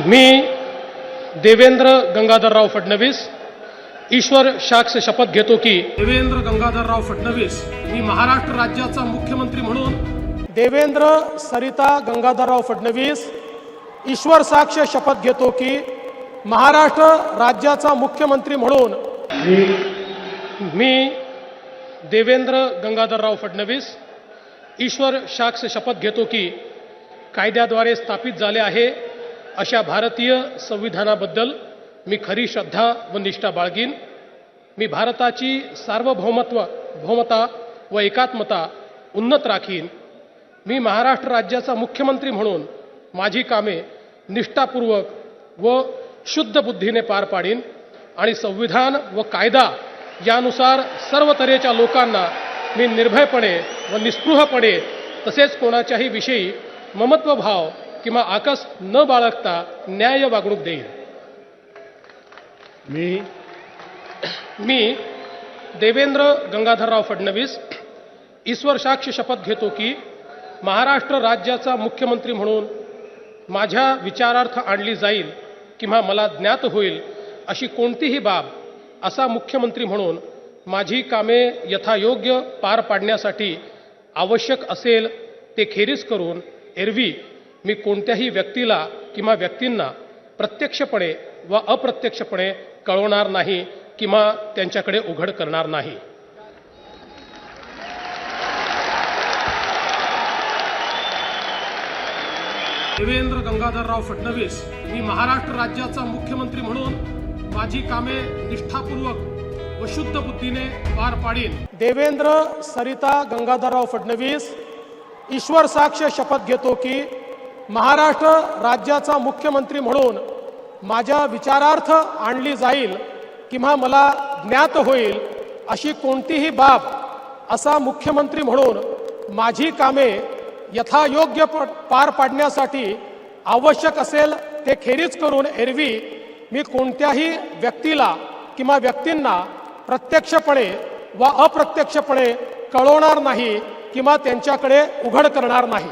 मी देवेंद्र गंगाधरराव फडणवीस ईश्वर साक्ष शपथ घेतो की देवेंद्र गंगाधरराव फडणवीस मी महाराष्ट्र राज्याचा मुख्यमंत्री म्हणून देवेंद्र सरिता गंगाधरराव फडणवीस ईश्वर साक्ष शपथ घेतो की महाराष्ट्र राज्याचा मुख्यमंत्री म्हणून मी देवेंद्र गंगाधरराव फडणवीस ईश्वर साक्ष शपथ घेतो की कायद्याद्वारे स्थापित झाले आहे अशा भारतीय संविधानाबद्दल मी खरी श्रद्धा व निष्ठा बाळगीन। मी भारताची सार्वभौमता व एकात्मता उन्नत राखीन। मी महाराष्ट्र राज्याचा मुख्यमंत्री म्हणून माझी कामे निष्ठापूर्वक व शुद्ध बुद्धीने पार पाडीन आणि संविधान व कायदा यानुसार सर्व तऱ्हेच्या लोकांना मी निर्भयपणे व निस्पृहपणे तसेच कोणाच्याही विषयी ममत्वभाव किंवा आकस न बाळगता न्याय वागणूक देईन। मी देवेंद्र गंगाधरराव फडणवीस ईश्वर साक्ष शपथ घेतो की महाराष्ट्र राज्याचा मुख्यमंत्री म्हणून माझ्या विचारार्थ आणली जाईल किंवा मला ज्ञात होईल अशी कोणतीही बाब असा मुख्यमंत्री म्हणून माझी कामे यथायोग्य पार पाडण्यासाठी आवश्यक असेल ते खेरीज करून एरवी मी कोणत्याही व्यक्तीला किंवा व्यक्तींना प्रत्यक्षपणे व अप्रत्यक्षपणे कळवणार नाही किंवा त्यांच्याकडे उघड करणार नाही। देवेंद्र गंगाधरराव फडणवीस मी महाराष्ट्र राज्याचा मुख्यमंत्री म्हणून माझी कामे निष्ठापूर्वक व शुद्ध बुद्धीने पार पाडीन। देवेंद्र सरिता गंगाधरराव फडणवीस ईश्वर साक्ष शपथ घेतो की महाराष्ट्र राज्याचा मुख्यमंत्री म्हणून माझ्या विचारार्थ आणली जाईल किंवा मला ज्ञात होईल अशी कोणतीही बाब असा मुख्यमंत्री म्हणून माझी कामे यथायोग्य पार पाडण्यासाठी आवश्यक असेल ते खेरीज करून एरवी मी कोणत्याही व्यक्तीला किंवा व्यक्तींना प्रत्यक्षपणे व अप्रत्यक्षपणे कळवणार नाही किंवा त्यांच्याकडे उघड करणार नाही।